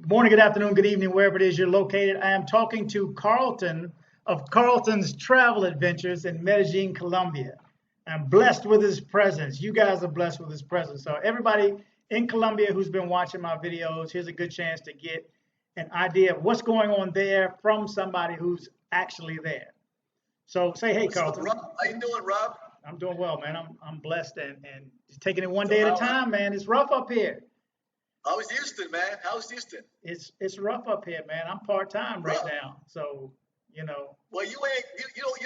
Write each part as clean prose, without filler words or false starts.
Good morning, good afternoon, good evening, wherever it is you're located. I am talking to Carlton of Carlton's Travel Adventures in Medellin, Colombia. I'm blessed with his presence. You guys are blessed with his presence. So everybody in Colombia who's been watching my videos, here's a good chance to get an idea of what's going on there from somebody who's actually there. So say, hey, What's up, Carlton. Rob? How you doing, Rob? I'm doing well, man. I'm blessed and just taking it one day at a time, man. It's rough up here. How's Houston, man? How's Houston? It's rough up here, man. I'm part-time right now, so Well, you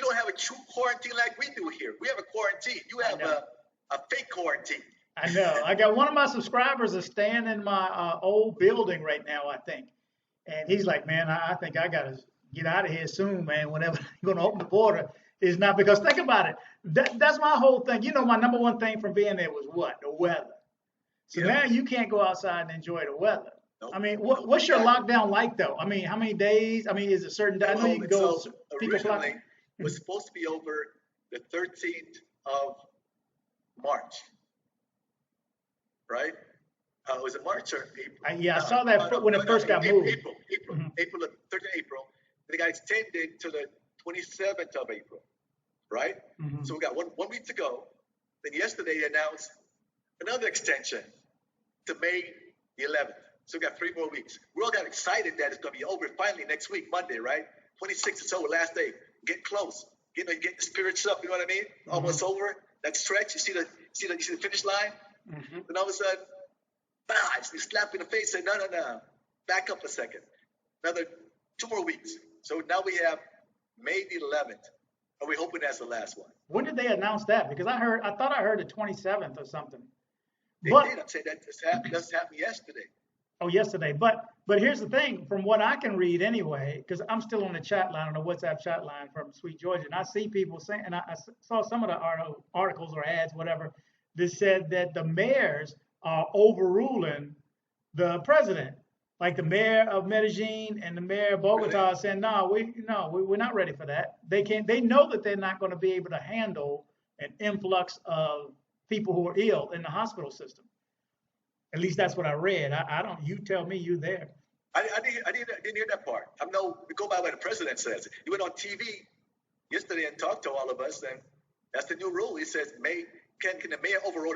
don't have a true quarantine like we do here. We have a quarantine. You have a fake quarantine. I know. I got one of my subscribers is staying in my old building right now, I think, and he's like, man, I think I gotta get out of here soon, man. Whenever they're gonna open the border, is not because think about it. That's my whole thing. You know, my number one thing from being there was what? The weather. So now you can't go outside and enjoy the weather. Nope. I mean, what's your lockdown like, though? I mean, how many days? I mean, is it certain days? I know you can go. So originally, it was supposed to be over the 13th of March, right? Was it March or April? Yeah, I saw that when it first got moved. April, April, 13th April. Then it got extended to the 27th of April, right? So we got one week to go. Then yesterday they announced another extension to May the 11th. So we got 3 more weeks. We all got excited that it's going to be over finally next week, Monday, right? 26th is over, last day. Get close. Get the spirits up, you know what I mean? Almost over. That stretch, you see the finish line? Then all of a sudden, you slap in the face, say, no. Back up a second. Another 2 more weeks. So now we have May the 11th. And we're hoping that's the last one. When did they announce that? Because I thought I heard the 27th or something. They did. I'm saying that just happened yesterday. Oh, yesterday. But here's the thing, from what I can read anyway, because I'm still on the chat line, on the WhatsApp chat line from Sweet Georgia, and I see people saying, and I saw some of the articles or ads, whatever, that said that the mayors are overruling the president. Like the mayor of Medellin and the mayor of Bogota are saying, we're not ready for that. They know that they're not going to be able to handle an influx of people who are ill in the hospital system. At least that's what I read. I don't. You tell me. You there? I didn't hear that part. We go by what the president says. He went on TV yesterday and talked to all of us, and that's the new rule. He says, can the mayor overrule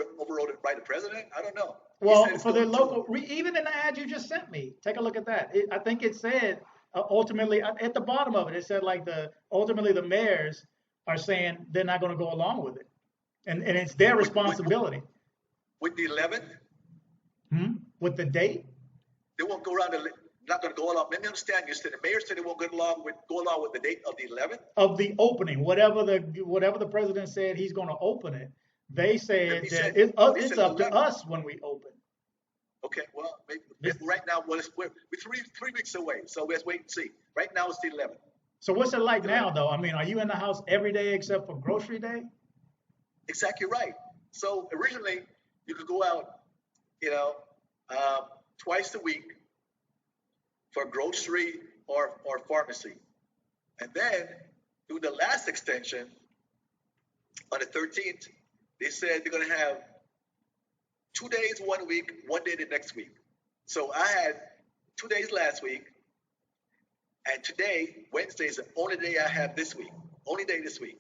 it by the president? I don't know. Well, for the local, even in the ad you just sent me, take a look at that. I think it said ultimately at the bottom of it, it said like ultimately the mayors are saying they're not going to go along with it, and it's their responsibility. With the 11th. With the date? They won't go around. Not going to go along. Let me understand. You said the mayor said they won't go along with the date of the 11th of the opening. Whatever the president said, he's going to open it. They said that it's up to us when we open. Okay. Well, maybe right now, we're 3 weeks away, so let's wait and see. Right now it's the 11th. So what's it like now, though? I mean, are you in the house every day except for grocery day? Exactly right. So originally you could go out, twice a week for grocery or pharmacy. And then through the last extension on the 13th, they said they're going to have 2 days 1 week, 1 day the next week. So I had 2 days last week, and today, Wednesday, is the only day I have this week. Only day this week.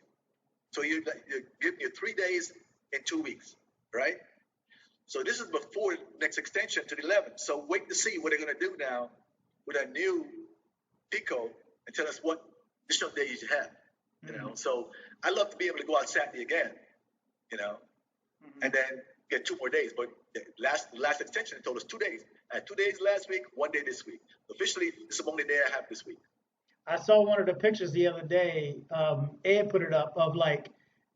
So you give me 3 days in 2 weeks, right? So this is before the next extension to the 11th. So wait to see what they're going to do now with a new Pico and tell us what additional days you have. So I love to be able to go out Saturday again, and then get 2 more days. But the last extension told us 2 days. I had 2 days last week, 1 day this week. Officially, it's the only day I have this week. I saw one of the pictures the other day. Ed put it up of like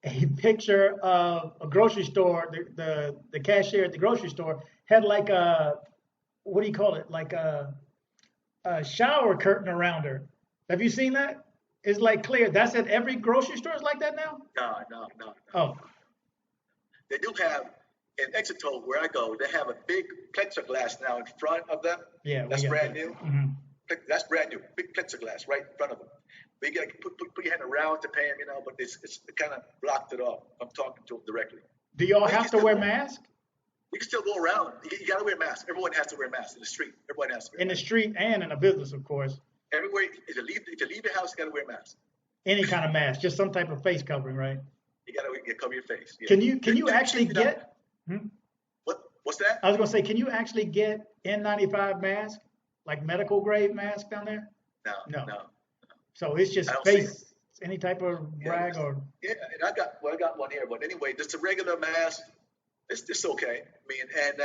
a picture of a grocery store. The cashier at the grocery store had like what do you call it? Like a shower curtain around her. Have you seen that? It's like clear. That's at every grocery store is like that now? No. Oh. They do have, in Exeter where I go, they have a big plexiglass now in front of them. Yeah. That's brand new. That's brand new. Big plexiglass right in front of them. But you got to put your hand around to pay them, but it kind of blocked it off. I'm talking to them directly. Do y'all have to wear masks? You can still go around. You got to wear a mask. Everyone has to wear a mask in the street. Everyone has to wear a In the mask. street and in a business, of course. Everywhere, if you leave the house, you got to wear a mask. Any kind of mask, just some type of face covering, right? You got to cover your face. Yeah. Can you actually get? What's that? I was gonna say, can you actually get N95 mask, like medical grade mask down there? No. So it's just I don't see face, any type of rag or. Yeah, and I got one here, but anyway, just a regular mask. It's okay. I mean, and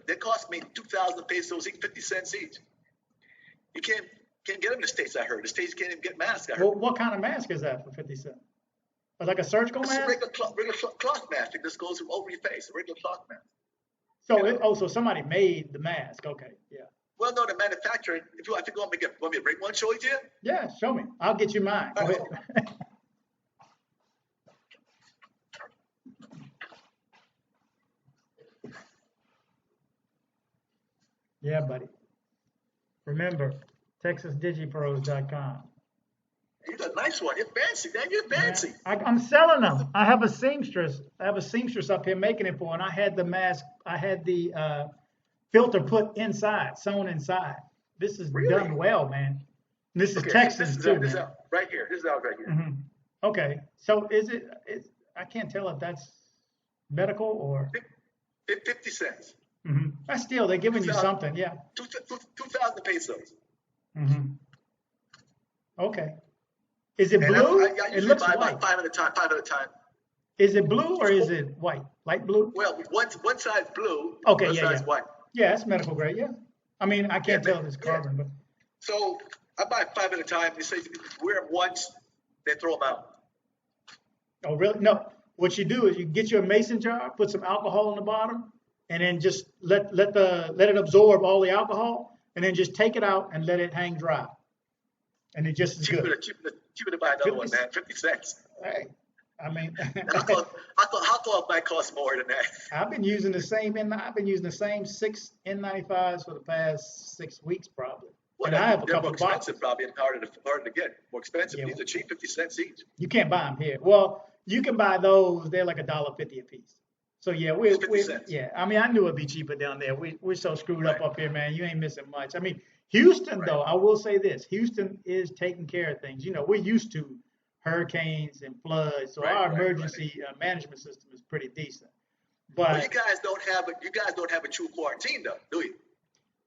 they cost me 2,000 pesos each, 50 cents each. You can't get them in the States. I heard the States can't even get masks. I heard. Well, what kind of mask is that for 50 cents? Like a surgical It's mask? a regular cloth mask. It just goes over your face. A regular cloth mask. So so somebody made the mask. Okay, yeah. Well, no, the manufacturer. If you want me to bring one, show it to you? Yeah, show me. I'll get you mine. Go ahead. Yeah, buddy. Remember, TexasDigiPros.com. You got a nice one. You're fancy, man. You're fancy. I'm selling them. I have a seamstress. Up here making it for, and I had the mask. I had the filter put inside, sewn inside. This is done well, man. This is Texas too. This is out right here. This is out right here. Mm-hmm. Okay, so I can't tell if that's medical or 50 cents. Mm-hmm. That's still, they're giving you something, yeah. 2,000 pesos. Mm-hmm. Okay. Is it blue? It looks white. About 5 at a time. Is it blue or is it white? Light blue? Well, one side's blue. Okay, one side's white. Yeah, it's medical grade, yeah. I mean, I can't tell if it's carbon, but. So I buy 5 at a time. They say wear them once, then throw them out. Oh, really? No. What you do is you get you a mason jar, put some alcohol in the bottom, and then just let it absorb all the alcohol, and then just take it out and let it hang dry. And it just is good. Cheaper to buy another one, man. 50 cents. Hey, I mean, I thought it might cost more than that. I've been using the same 6 N95s for the past 6 weeks probably. Well, and I have a couple more of expensive, boxes. probably, and harder to get. More expensive. Yeah. These are cheap, 50 cents each. You can't buy them here. Well, you can buy those. They're like $1.50 a piece. So yeah, we're yeah. I mean, I knew it'd be cheaper down there. We're so screwed up here, man. You ain't missing much. I mean, Houston though, I will say this: Houston is taking care of things. You know, we're used to hurricanes and floods, so our emergency management system is pretty decent. But well, you guys don't have a true quarantine though, do you?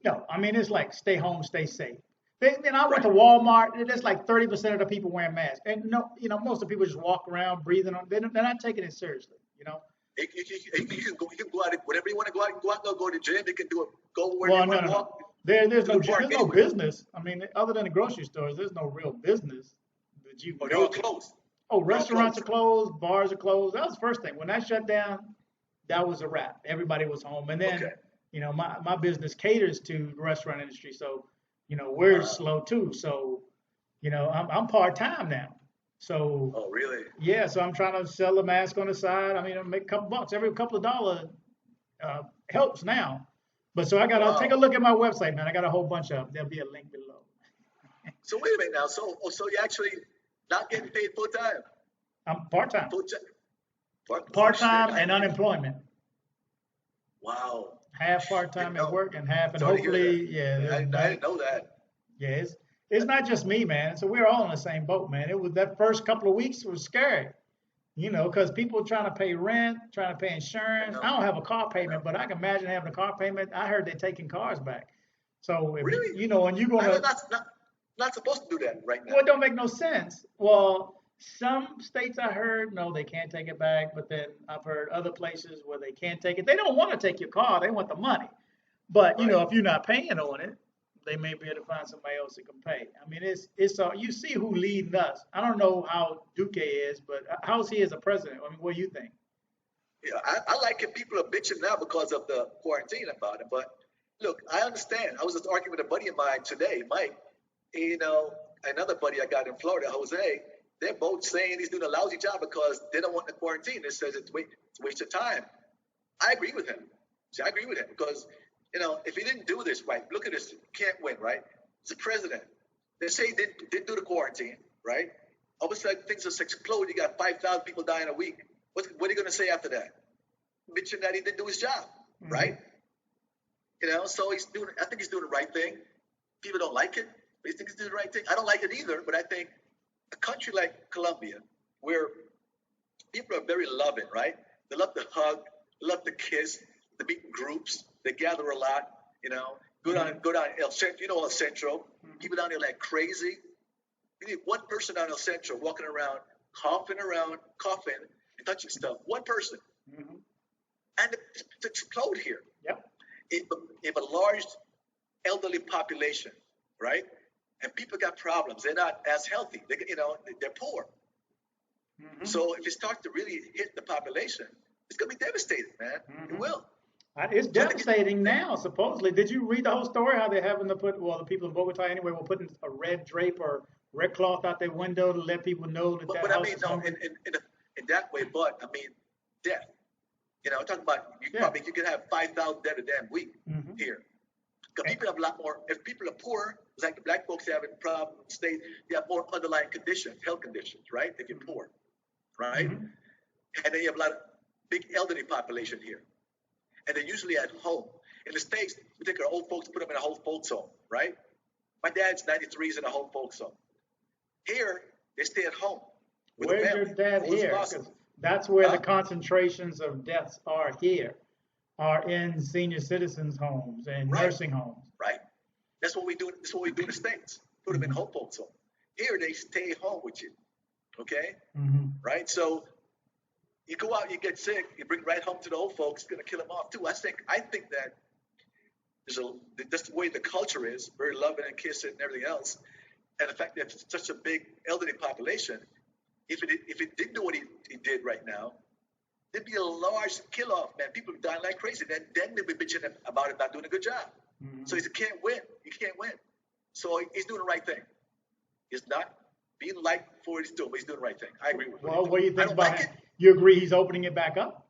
No, I mean it's like stay home, stay safe. Then I went to Walmart, and there's like 30% of the people wearing masks, and most of the people just walk around breathing on. They're not taking it seriously, you know. You can go out whatever you want to go out. You can go out, go to the gym. You can go where you want to walk. There's no business. I mean, other than the grocery stores, there's no real business that you can they're all closed. Oh, restaurants are closed, bars are closed. That was the first thing. When that shut down, that was a wrap. Everybody was home. And then, my business caters to the restaurant industry. So, we're slow too. So, I'm part-time now. So. Oh, really? Yeah. So I'm trying to sell a mask on the side. I mean, I make a couple bucks. Every couple of dollars helps now. But so I'll take a look at my website, man. I got a whole bunch of them. There'll be a link below. So wait a minute now. So you actually not getting paid full time? I'm part-time. Part-time and unemployment. Wow. Half part-time at work and half, and hopefully, I didn't know that. Yeah, it's not just me, man. So we're all in the same boat, man. It was that first couple of weeks was scary, because people trying to pay rent, trying to pay insurance. I don't have a car payment, but I can imagine having a car payment. I heard they're taking cars back. So, really? And you're going to. Not supposed to do that right now. Well, it don't make no sense. Well, some states I heard, no, they can't take it back. But then I've heard other places where they can't take it. They don't want to take your car. They want the money. But, if you're not paying on it, they may be able to find somebody else that can pay. I mean, it's you see who leading us. I don't know how Duque is, but how's he as a president? I mean, what do you think? Yeah, I like it. People are bitching now because of the quarantine about it. But look, I understand. I was just arguing with a buddy of mine today, Mike. Another buddy I got in Florida, Jose. They're both saying he's doing a lousy job because they don't want the quarantine. It says it's a waste of time. I agree with him. I agree with him because, if he didn't do this right, look at this. You can't win, right? He's the president. They say he didn't do the quarantine, right? All of a sudden, things just explode. You got 5,000 people dying a week. What are you going to say after that? bitching that he didn't do his job, right? You know, so I think he's doing the right thing. People don't like it, but he thinks he's doing the right thing. I don't like it either, but I think a country like Colombia, where people are very loving, right? They love to hug, they love to kiss, they meet in groups, they gather a lot, you know. Go down El Centro, you know El Centro. People down there like crazy. You need one person down El Centro walking around, coughing, and touching stuff. One person. And it's explode here. Yep. If a large elderly population, right? And people got problems. They're not as healthy. They're poor. So if it starts to really hit the population, it's going to be devastating, man. It will. It's devastating now, supposedly. Did you read the whole story? How they're having to put, well, the people in Bogota anyway, were putting a red drape or red cloth out their window to let people know that But house I mean, is no, hungry? in that way, but I mean, death. You know, I'm talking about you could have 5,000 dead a damn week here. Because people have a lot more. If people are poor, it's like the black folks having problems. They have more underlying conditions, health conditions, right? If you're poor, right? And then you have a lot of big elderly population here, and they're usually at home. In the States, we take our old folks, put them in a whole folks home, right? My dad's 93, he's in a whole folks home. Here, they stay at home with Where's the family. your dad here? 'Cause that's where the concentrations of deaths are here, are in senior citizens' homes and nursing homes. Right. That's what we do. That's what we do in the States. Put them in home folks home. Here, they stay home with you. Okay. Right. So you go out, you get sick, you bring right home to the old folks. It's gonna kill them off too. I think that that's the way the culture is, very loving and kissing and everything else. And the fact that it's such a big elderly population, if it didn't do what he did right now, there'd be a large kill off, man. People dying like crazy. Then they'd be bitching about it not doing a good job. So he can't win. He can't win. So he's doing the right thing. He's not being liked for what he's doing, but he's doing the right thing. I agree with Well, what do you think about like it? You agree he's opening it back up?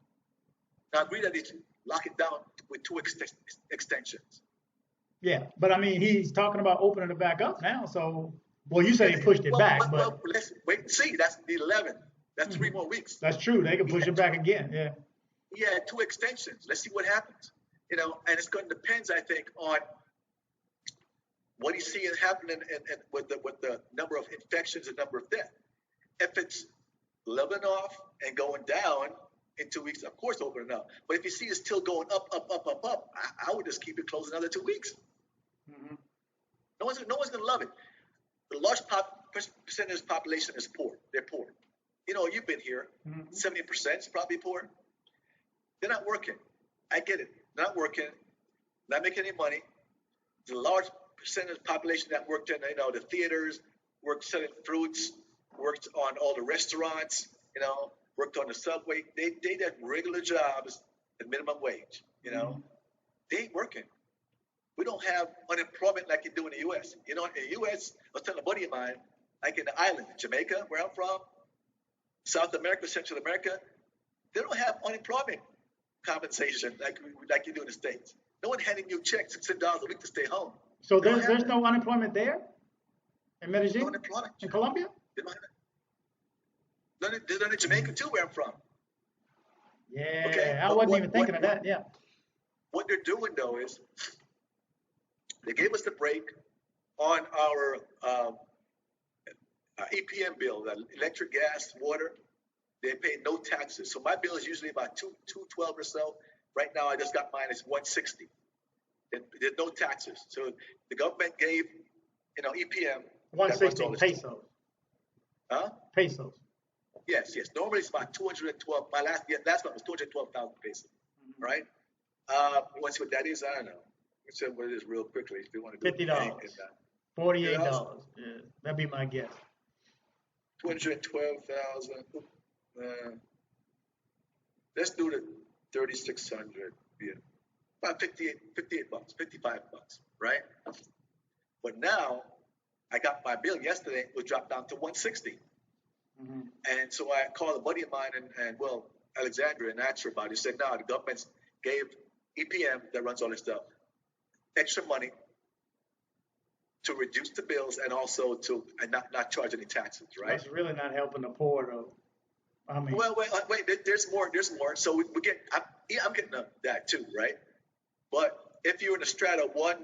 I agree that he's lock it down with two extensions. Yeah, but I mean, he's talking about opening it back up now. So, well, you said he pushed it back, but well, let's wait and see. That's the 11th. That's 3 more weeks. that's true. They can push it back again. Yeah. Yeah, 2 extensions. Let's see what happens. You know, and it's going to depend, I think, on what he's seeing happening and with the number of infections and number of deaths. If it's leveling off and going down in 2 weeks, of course, open it up. But if you see it's still going up, I would just keep it closed another 2 weeks. No one's going to love it. The large percentage of the population is poor. They're poor. You know, you've been here. 70% is probably poor. They're not working. I get it. Not working, not making any money. There's a large percentage of the population that worked in, the theaters, worked selling fruits, worked on all the restaurants, worked on the subway. They did regular jobs at minimum wage, They ain't working. We don't have unemployment like you do in the U.S. In the U.S., I was telling a buddy of mine, like in the island, Jamaica, where I'm from, South America, Central America, they don't have unemployment compensation like you do in the States. No one handing you checks $6 a week to stay home. So there's no unemployment there in Medellin, no unemployment in Colombia? They don't have it. There's none in Jamaica too, where I'm from. Yeah, Okay, I wasn't even thinking of that. Yeah. What they're doing though is they gave us the break on our EPM bill, electric, gas, water. They pay no taxes. So my bill is usually about $212 or so. Right now, I just got mine. It's $160. There's no taxes. So the government gave, EPM. 160 pesos. Huh? Pesos. Yes. Normally it's about 212. My last one was 212,000 pesos. Right? You want to see what that is? I don't know. Let's see what it is real quickly. If you want to do $50. $48. Yeah, that'd be my guess. 212,000. Let's do the 3,600. Yeah, about 58 bucks, 55 bucks, right? But now I got my bill yesterday. It was dropped down to 160. And so I called a buddy of mine and Alexandria and asked her about it. He said, no, the government gave EPM that runs all this stuff extra money to reduce the bills and also to not charge any taxes, right? That's really not helping the poor though. I mean, Well, wait. There's more. There's more. So we get. I'm getting that too, right? But if you're in the strata 1,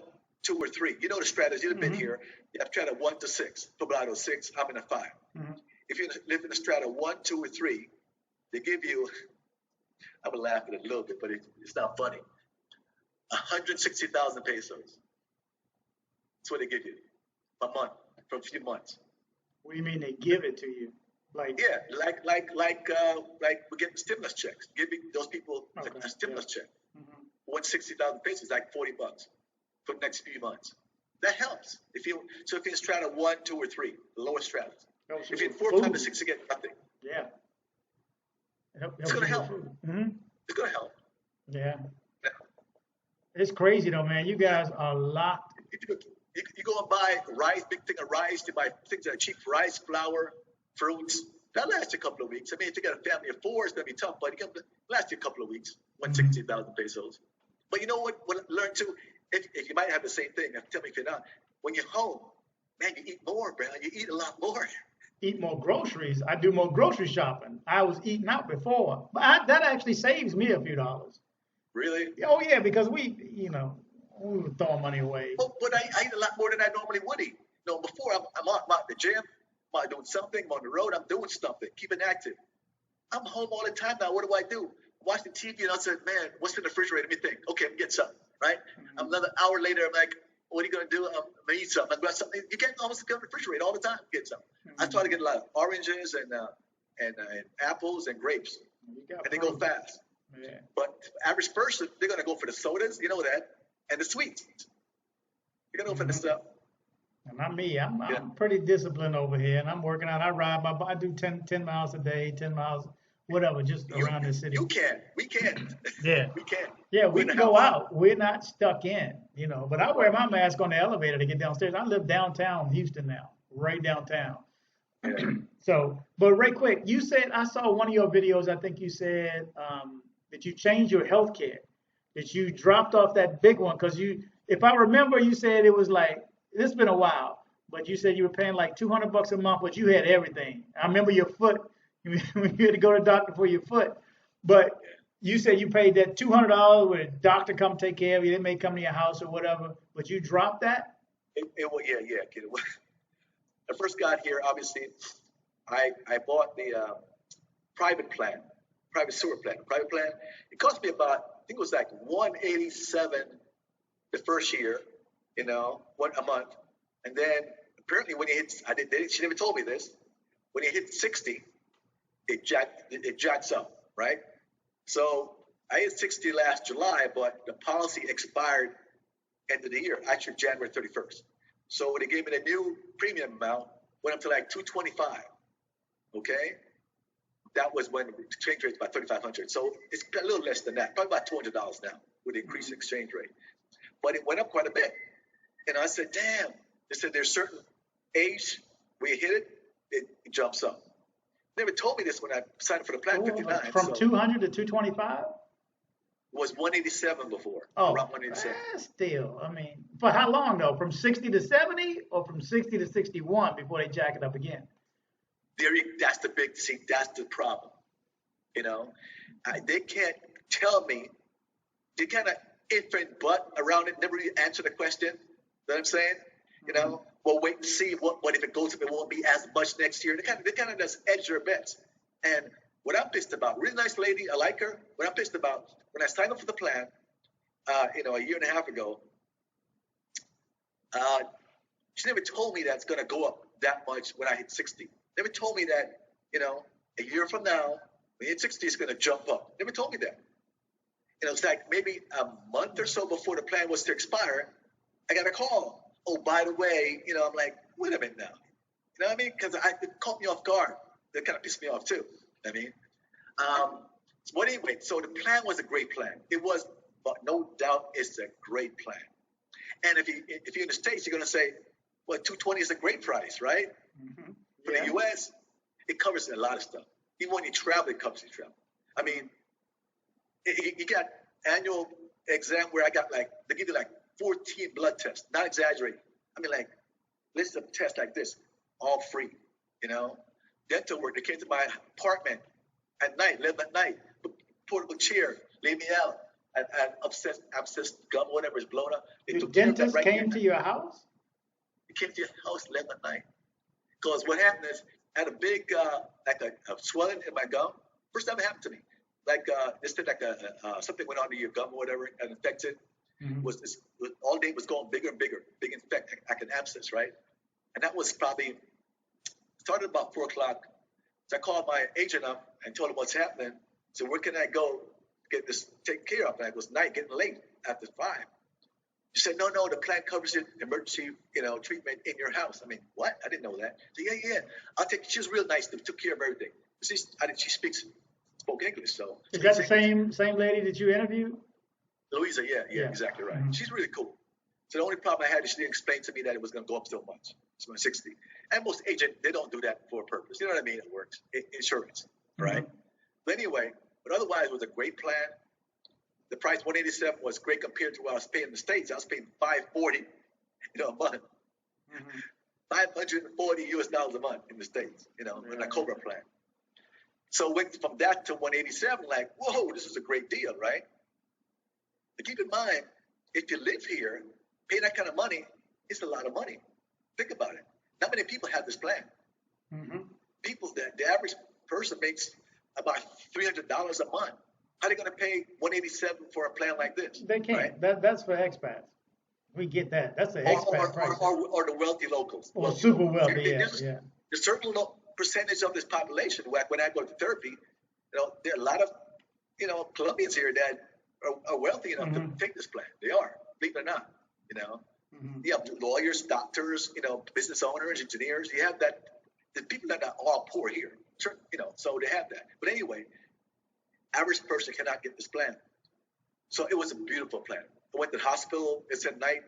2, or 3, you know the stratas. You've been here. You have strata 1 to 6. Poblado 6. I'm in a 5. If you live in the strata 1, 2, or 3, they give you. I would laugh at it a little bit, but it's not funny. 160,000 pesos. That's what they give you a month for a few months. what do you mean they give it to you? Like, Yeah, like we're getting stimulus checks. Give those people a stimulus check. 160,000 pesos, like $40 for the next few months. That helps. If you're in strata 1, 2, or 3, the lowest stratas. If you're in 4, 5, or 6, you get nothing. Yeah. It's gonna help. It's gonna help. Yeah. It's crazy though, man. You guys are locked. You go and buy rice, big thing of rice. You buy things that are cheap: rice, flour, fruits. That lasts a couple of weeks. I mean, if you got a family of 4, it's gonna be tough, but it can last you a couple of weeks. 160,000 pesos. But you know what? Learn too. If you might have the same thing. Tell me if you're not. When you're home, man, you eat more, bro. You eat a lot more. Eat more groceries. I do more grocery shopping. I was eating out before, but that actually saves me a few dollars. Really? Oh yeah, because we were throwing money away. But I eat a lot more than I normally would eat. Before I'm at the gym, I'm doing something, I'm on the road, I'm doing something, keeping active. I'm home all the time now. What do? Watch the TV, and I said, man, what's in the refrigerator? Let me think. Okay, I'm gonna get something, right? Another hour later, I'm like, what are you gonna do? I'm gonna eat something. I'm gonna grab something. You can't almost go to the refrigerator all the time. Get something. I try to get a lot of oranges and apples and grapes, and they go fast. Yeah. But average person, they're gonna go for the sodas, you know that, and the sweets. They're gonna go for the stuff. Not me. I'm pretty disciplined over here, and I'm working out. I ride I do 10 miles a day, 10 miles, whatever, just around the city. You can. We can. Yeah. We can. Yeah, we can go out. We're not stuck in, But I wear my mask on the elevator to get downstairs. I live downtown Houston now, right downtown. So, but right quick, you said, I saw one of your videos, I think you said that you changed your health care, that you dropped off that big one, because if I remember, you said it was like, this has been a while, but you said you were paying like $200 a month, but you had everything. I remember your foot, when you had to go to the doctor for your foot, but you said you paid that $200 where a doctor come take care of you, they may come to your house or whatever, but you dropped that? Yeah. Kid. I first got here, obviously, I bought the private sewer plan. Private plan, it cost me about, I think it was like $187 the first year, a month. And then apparently when you hit, she never told me this, when you hit 60, it jacks up, right? So I hit 60 last July, but the policy expired end of the year, actually January 31st. So when they gave me the new premium amount, went up to like $225. Okay, that was when the exchange rate was about 3,500. So it's a little less than that, probably about $200 now with the increased exchange rate. But it went up quite a bit. And I said, damn. They said there's certain age where you hit it jumps up. They never told me this when I signed up for the plan. 59. From 200 to 225? Was 187 before. Oh, around 187. Still, I mean, for how long though? From 60 to 70 or from 60 to 61 before they jack it up again? That's the problem. They can't tell me. They kind of infant butt around it, never really answer the question. You know what I'm saying? We'll wait and see what if it goes up, it won't be as much next year. They kind of just edge their bets. And what I'm pissed about, really nice lady, I like her. What I'm pissed about, when I signed up for the plan, a year and a half ago, she never told me that it's going to go up that much when I hit 60. Never told me that, a year from now, when you hit 60, it's going to jump up. Never told me that. It's like maybe a month or so before the plan was to expire, I got a call. Oh, by the way, I'm like, wait a minute now. You know what I mean? Because it caught me off guard. That kind of pissed me off too. I mean, so anyway, so the plan was a great plan. It was, but no doubt, it's a great plan. And if you're in the States, you're going to say, well, $220 is a great price, right? Mm-hmm. For the U.S., it covers a lot of stuff. Even when you travel, it covers your travel. I mean, you got annual exam where they give you 14 blood tests, not exaggerating. I mean, list of tests like this, all free, Dental work, they came to my apartment at night, 11 at night, portable chair, lay me out, and abscess gum, whatever is blown up. They The took care of that dentist right came there. to your house? It came to your house 11 at night. Because what happened is, I had a big, like a swelling in my gum. First time it happened to me. Like, this thing, like something went onto your gum or whatever and infected. All day was going bigger and bigger, big infect, like an abscess, right? And that was probably, started about 4 o'clock. So I called my agent up and told him what's happening. So where can I go get this taken care of? And it was night, getting late after 5. She said, no, the plan covers it, emergency, treatment in your house. I mean, what? I didn't know that. So yeah, I'll take. She was real nice. They took care of everything. She spoke English, so. Is that the same lady that you interviewed? Louisa, yeah, exactly right. She's really cool. So the only problem I had is she didn't explain to me that it was going to go up so much. It's about 60. And most agents, they don't do that for a purpose. You know what I mean? It works. Insurance, right? But anyway, but otherwise, it was a great plan. The price 187 was great compared to what I was paying in the States. I was paying $540, a month. 540 US dollars a month in the States, in a Cobra plan. So went from that to 187, like, whoa, this is a great deal, right? But keep in mind, if you live here, pay that kind of money, it's a lot of money. Think about it. Not many people have this plan. People, the average person makes about $300 a month. How are they going to pay 187 for a plan like this? They can't. Right? That's for expats. We get that. That's the expat price. Or the wealthy locals. Or super wealthy, There's a certain percentage of this population. When I go to therapy, there are a lot of, Colombians here that are wealthy enough to take this plan. They are, believe it or not. You have lawyers, doctors, business owners, engineers. You have that. The people that are all poor here. So they have that. But anyway, average person cannot get this plan. So it was a beautiful plan. I went to the hospital. It's at night.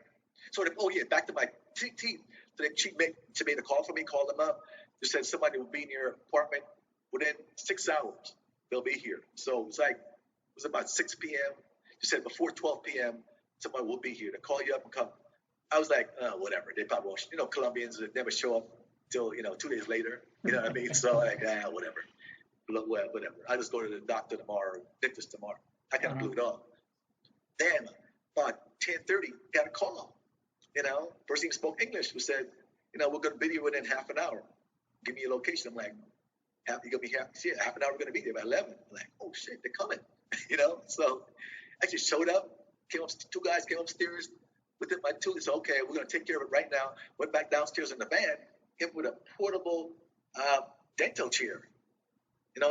Back to my teeth. So she made a call for me, called them up. They said somebody will be in your apartment within 6 hours. They'll be here. So it was about 6 p.m. She said before 12 p.m., somebody will be here to call you up and come. I was like, whatever. They probably won't. Colombians never show up till, 2 days later. You know what I mean? So whatever. Well, whatever. I just go to the doctor tomorrow, dentist tomorrow. I kind of blew it off. Then about 10:30, got a call. Person spoke English. Who said, we're going to be here within half an hour. Give me your location. I'm like, half an hour. We're going to be there by 11. I'm like, oh shit, they're coming. So I just showed up. Two guys came upstairs with my tools. Said, okay, we're going to take care of it right now. Went back downstairs in the van. Him with a portable dental chair.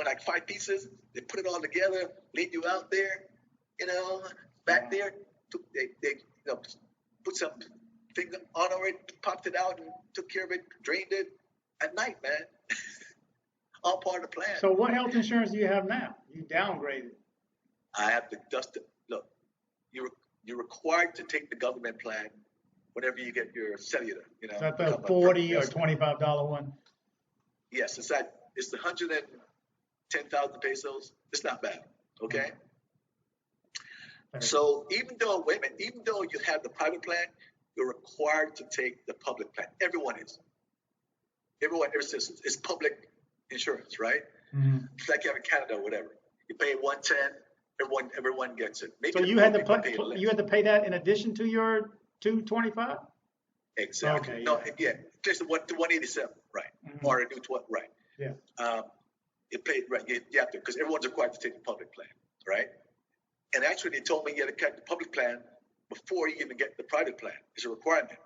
Like 5 pieces. They put it all together, leave you out there, back there. They put some thing on it, popped it out, and took care of it, drained it at night, man. All part of the plan. So what health insurance do you have now? You downgraded. I have to dust it. Look, you're required to take the government plan whenever you get your cellular. So that's a $40 or $25 one. Yes, it's the 110,000 pesos. It's not bad. Okay. So even though you have the private plan, you're required to take the public plan. Everyone is. Everyone, every citizen, it's public insurance, right? It's like you have in Canada or whatever. You pay 110, everyone gets it. Maybe so you had to pay that in addition to your 225? Exactly. Okay, no, just the 187, right? Or a new 12, right? Yeah. You pay right. You have to, because everyone's required to take the public plan, right? And actually, they told me you had to get the public plan before you even get the private plan. It's a requirement,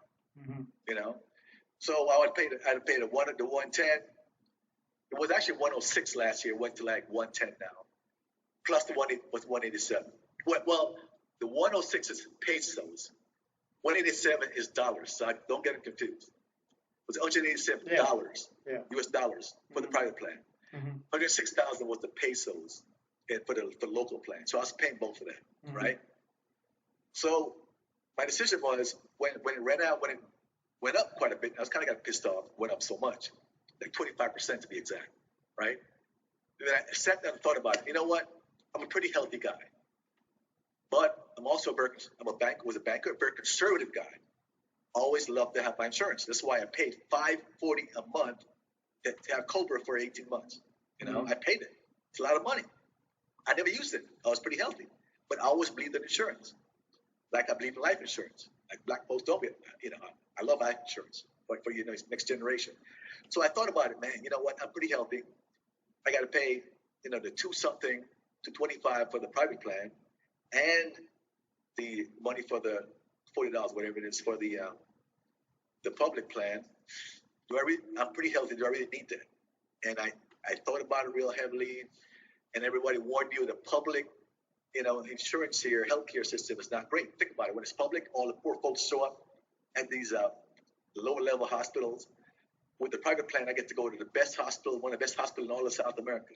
So I had to pay the 110. It was actually 106 last year. It went to like 110 now, plus the one was 187. Well, the 106 is pesos. 187 is dollars. So don't get it confused. It was $187 US dollars for the private plan. 106,000 was the pesos for the local plan. So I was paying both of that, right? So my decision was when it ran out, when it went up quite a bit, I was kind of got pissed off. Went up so much, like 25% to be exact, right? And then I sat down and thought about it. You know what? I'm a pretty healthy guy, but I'm also was a banker, a very conservative guy. Always loved to have my insurance. That's why I paid $540 a month to have Cobra for 18 months. I paid it It's a lot of money. I never used it. I was pretty healthy, but I always believed in insurance. Like I believe in life insurance. Like black folks don't get, I love life insurance for next generation. So I thought about it, man. You know what? I'm pretty healthy. I got to pay, the 2-something to 25 for the private plan, and the money for the $40, whatever it is, for the public plan. I'm pretty healthy. Do I really need that? And I thought about it real heavily, and everybody warned you the public, insurance here, healthcare system is not great. Think about it. When it's public, all the poor folks show up at these lower level hospitals. With the private plan, I get to go to the best hospital, one of the best hospitals in all of South America.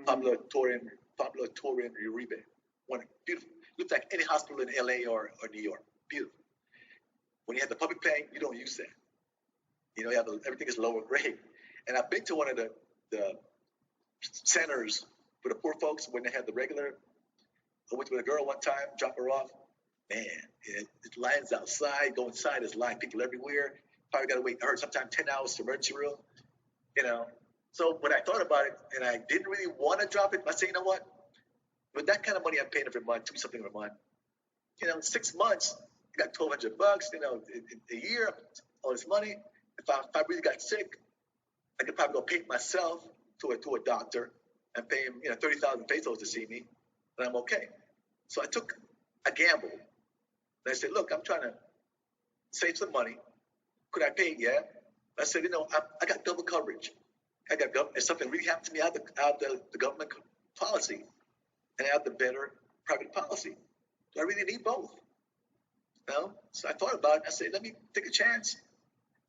Pablo Torre Uribe. One beautiful. Looks like any hospital in LA or New York. Beautiful. When you have the public plan, you don't use that. Everything is lower grade. And I've been to one of the centers for the poor folks when they had the regular. I went with a girl one time, drop her off. Man, it lines outside. Go inside, there's line, people everywhere. Probably got to wait, I heard sometimes 10 hours to emergency room. So when I thought about it, and I didn't really want to drop it, I said, you know what? With that kind of money I'm paying every month, 2-something every month, in 6 months, I got $1,200, a year, all this money. If I really got sick, I could probably go pay myself to a doctor and pay him, 30,000 pesos to see me, and I'm okay. So I took a gamble. And I said, look, I'm trying to save some money. Could I pay? Yeah. I said, I got double coverage. If something really happened to me, I have the government policy, and I have the better private policy. Do I really need both? So I thought about it. I said, let me take a chance,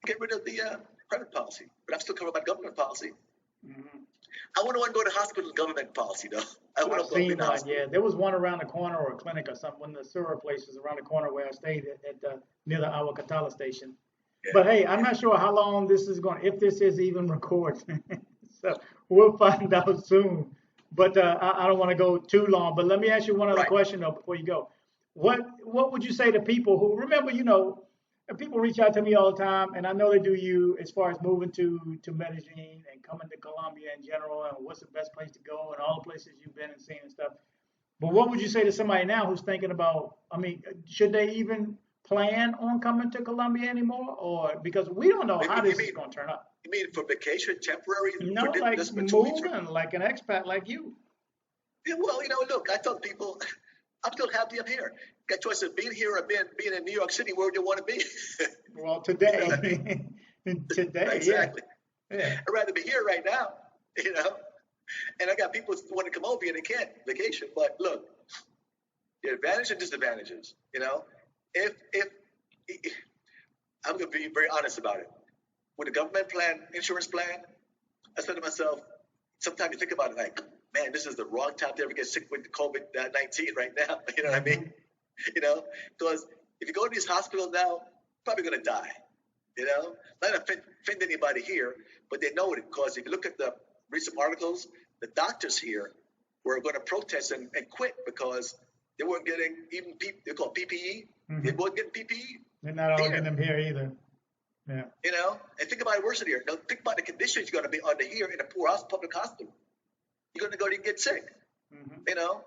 get rid of the private policy, but I'm still covered by government policy. Mm-hmm. I wouldn't want to go to hospital government policy, though. I've seen one, yeah. There was one around the corner, or a clinic or something, one of the sewer places around the corner where I stayed at near the Agua Catala station. Yeah. But hey, I'm not sure how long this is going, if this is even recorded. So we'll find out soon. But I don't want to go too long. But let me ask you one other question, though, before you go. What would you say to people who, remember, people reach out to me all the time, and I know they do you as far as moving to Medellin and coming to Colombia in general, and what's the best place to go, and all the places you've been and seen and stuff. But what would you say to somebody now who's thinking about, should they even plan on coming to Colombia anymore? Or because we don't know how this is going to turn out. You mean for vacation, temporary? No, like moving, like an expat like you. Yeah, well, look, I tell people, I'm still happy I'm here. Got choice of being here or being in New York City. Where do you want to be? Well, today. Today, exactly. Yeah. I'd rather be here right now, And I got people who want to come over here and they can't vacation. But look, the advantages and disadvantages, If I'm going to be very honest about it. With a government plan, insurance plan, I said to myself, sometimes you think about it like, man, this is the wrong time to ever get sick with COVID-19 right now. You know what I mean? Because if you go to these hospitals now, you're probably going to die. Not to offend anybody here, but they know it because if you look at the recent articles, the doctors here were going to protest and quit because they weren't getting even they call it PPE. Mm-hmm. They weren't getting PPE. They're not all getting them here either. Yeah. And think about it worse here. Now think about the conditions you're going to be under here in a poor public hospital. You're going to go and get sick. Mm-hmm.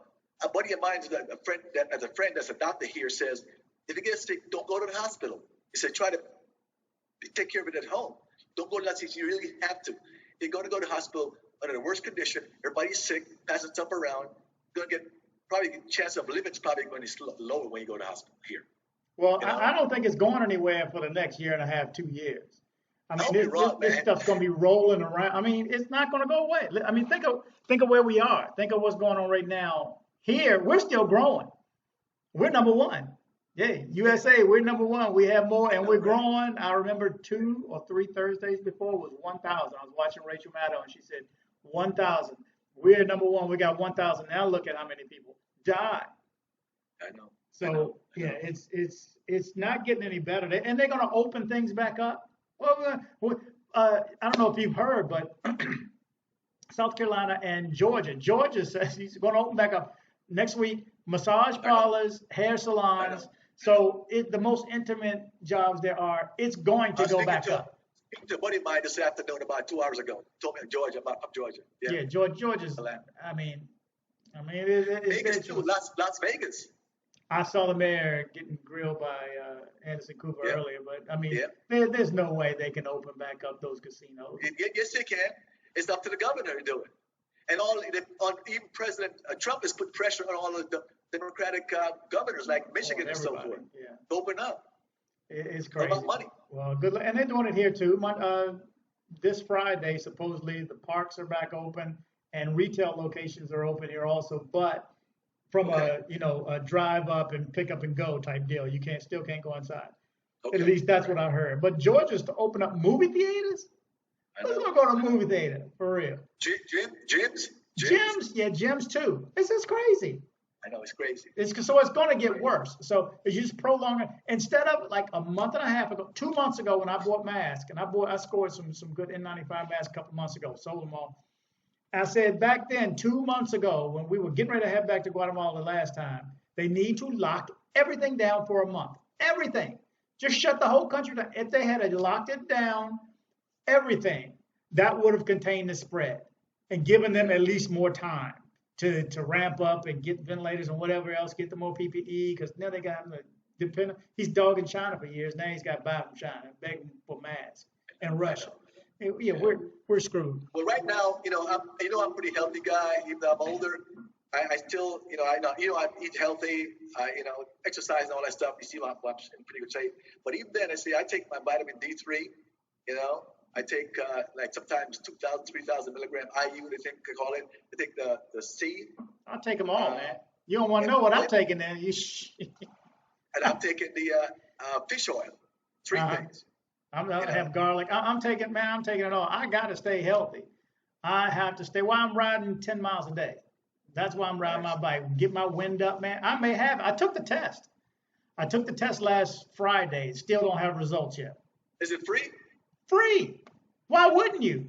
A buddy of mine, a friend that's a doctor here, says, if you get sick, don't go to the hospital. He said, try to take care of it at home. Don't go unless you really have to. You're going to go to the hospital under the worst condition. Everybody's sick, passing stuff around. You're going to get probably the chance of living is probably going to be lower when you go to the hospital here. Well, I don't think it's going anywhere for the next year and a half, 2 years. This stuff's going to be rolling around. It's not going to go away. Think of where we are. Think of what's going on right now. Here, we're still growing. We're number one. Yeah, USA, we're number one. We have more, and we're growing. I remember 2 or 3 Thursdays before was 1,000. I was watching Rachel Maddow, and she said 1,000. We're number one. We got 1,000. Now look at how many people died. I know. So yeah, it's not getting any better, and they're going to open things back up. Well, I don't know if you've heard, but South Carolina and Georgia. Georgia says he's going to open back up next week. Massage parlors, hair salons. So the most intimate jobs there are, it's going to go back up. A buddy of mine this afternoon about 2 hours ago told me Georgia. I'm from Georgia. Yeah. Yeah, Georgia's. I mean, it's Vegas too. Las Vegas. I saw the mayor getting grilled by Anderson Cooper Yeah. earlier, but I mean, Yeah. there's no way they can open back up those casinos. Yes, they can. It's up to the governor to do it. And even President Trump has put pressure on all of the Democratic governors like Michigan and so forth to open up. It's crazy. About money. Well, good, and they're doing it here too. This Friday, supposedly the parks are back open and retail locations are open here also, but from a drive up and pick up and go type deal. You still can't go inside. Okay. At least that's what I heard. But Georgia's to open up movie theaters. Who's gonna go to a movie theater for real? Gyms? Yeah, gyms too. This is crazy. I know, it's crazy. So it's going to get worse. So it's just prolonging. Instead of like a month and a half ago, 2 months ago when I bought masks, and I scored some good N95 masks a couple months ago, sold them all. I said back then, 2 months ago, when we were getting ready to head back to Guatemala the last time, they need to lock everything down for a month. Everything. Just shut the whole country down. If they had locked it down, everything, that would have contained the spread and given them at least more time to ramp up and get ventilators and whatever else, get the more PPE, because now they got him he's dogging China for years. Now he's got to buy from China and beg them for masks and Russia. Yeah, we're screwed. Well, right now, I'm a pretty healthy guy. Even though I'm older, I still, I eat healthy. Exercise and all that stuff. You see, I'm in pretty good shape. But even then, I take my vitamin D3. I take like sometimes 2,000, 3,000 milligram IU. They call it. I take the C. I'll take them all, man. You don't want to know what I'm taking then. And I'm taking the fish oil. Three things. I'm not have garlic. I'm taking it all. I got to stay healthy. I have to stay. Why I'm riding 10 miles a day. That's why I'm riding my bike. Get my wind up, man. I took the test. I took the test last Friday. Still don't have results yet. Is it free? Free. Why wouldn't you?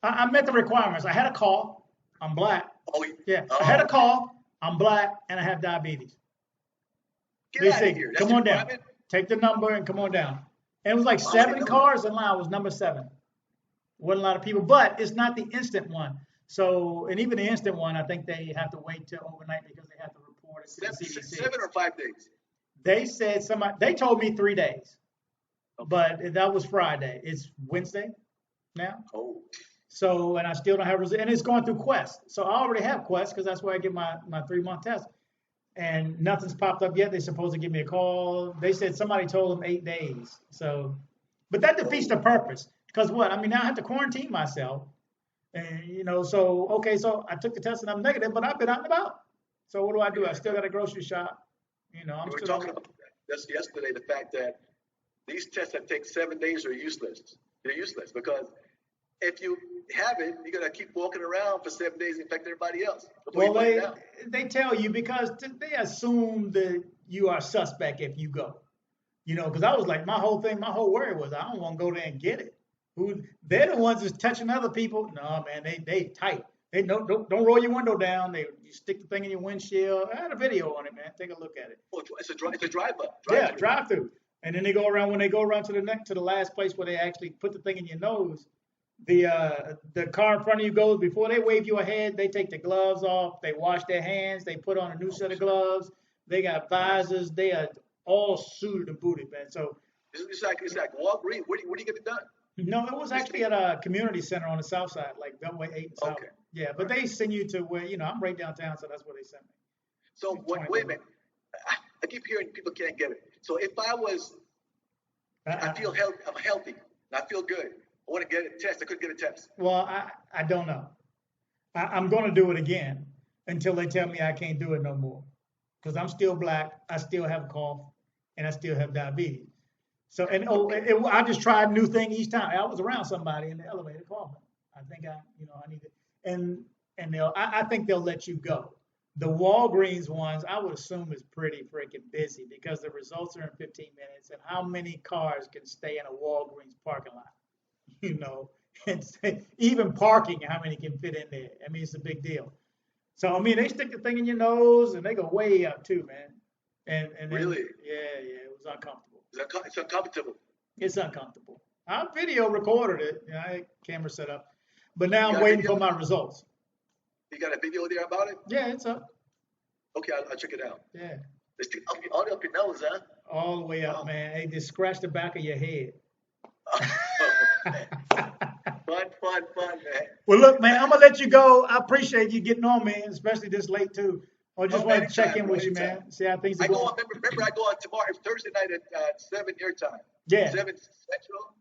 I met the requirements. I had a call. I'm black. Oh, yeah. I had a call. I'm black and I have diabetes. Get out of here. Come on down. Take the number and come on down. And it was like 7 cars in line. I was number 7. Wasn't a lot of people, but it's not the instant one. So, and even the instant one, I think they have to wait till overnight because they have to report it to the CDC. 7 or 5 days? They said they told me 3 days, but that was Friday. It's Wednesday now. Oh. So, and I still don't have results, and it's going through Quest. So I already have Quest because that's where I get my 3-month test. And nothing's popped up yet. They're supposed to give me a call. They said somebody told them 8 days. So, but that defeats the purpose. Because what? I mean, now I have to quarantine myself. And, so I took the test and I'm negative, but I've been out and about. So what do? I still got a grocery shop. We were talking about that yesterday, the fact that these tests that take 7 days are useless. They're useless because if you have it, you're going to keep walking around for 7 days and infect everybody else. Well, they tell you because they assume that you are suspect if you go. Because I was like, my whole worry was I don't want to go there and get it. They're the ones that's touching other people. No, man, they tight. They don't roll your window down. You stick the thing in your windshield. I had a video on it, man. Take a look at it. Oh, it's a drive-up. Yeah, drive-through. And then when they go around to the last place where they actually put the thing in your nose, the car in front of you goes, before they wave you ahead, they take the gloves off, they wash their hands, they put on a new set of gloves, they got visors, they are all suited and booted, man. So it's like Walgreens. Where do you get it done? No, it was actually at a community center on the south side, like Beltway 8 and South. Okay. Yeah, but they send you to where, I'm right downtown, so that's where they send me. So wait a minute. I keep hearing people can't get it. So if I feel healthy, I'm healthy, and I feel good. I want to get a test. I couldn't get a test. Well, I don't know. I'm going to do it again until they tell me I can't do it no more. Because I'm still black, I still have a cough, and I still have diabetes. So, I just tried a new thing each time. I was around somebody in the elevator coughing. I think I need it. And I think they'll let you go. The Walgreens ones, I would assume is pretty freaking busy because the results are in 15 minutes. And how many cars can stay in a Walgreens parking lot? It's even parking, how many can fit in there? I mean, it's a big deal. So, they stick the thing in your nose and they go way up too, man. And really? Yeah, it was uncomfortable. It's uncomfortable. It's uncomfortable. I video recorded it. Yeah, I had camera set up. But now You I'm got a waiting video? for my results. You got a video there about it? Yeah, it's up. Okay, I'll check it out. Yeah. It's all up your nose, huh? All the way up, Wow. man. Hey, just scratch the back of your head. Fun, man. Well, look, man, I'm gonna let you go. I appreciate you getting on, man, especially this late too. I just wanted to check in with you, man. See how things are I go going. on, remember I go on tomorrow, Thursday night at 7 your time. Yeah. 7 Central.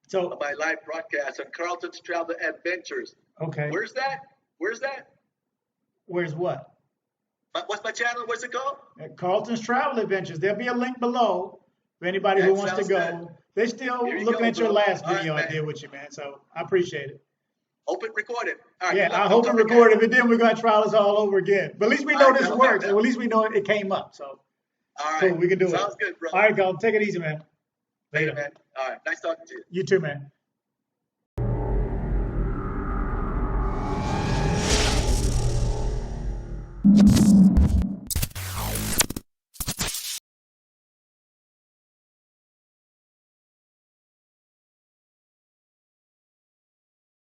So, On my live broadcast on Carlton's TravelAdventures. okay. Where's that? Where's what? What's my channel? What's it called? At Carlton's Travel Adventures. There'll be a link below for anybody who That wants to sounds go. good. They're still Here you looking go, at your bro. last All video right, I did man. with you, man. So I appreciate it. Hope it recorded. All right. Yeah, good luck. I hope it Don't come recorded. again. If it didn't, we're gonna try this all over again. But at least we All know right, this man. works, and at least we know it came up. So All right. cool, we can do it. Sounds good, bro. All right, Carlton, take it easy, man. Later, man. All right. Nice talking to you. You too, man.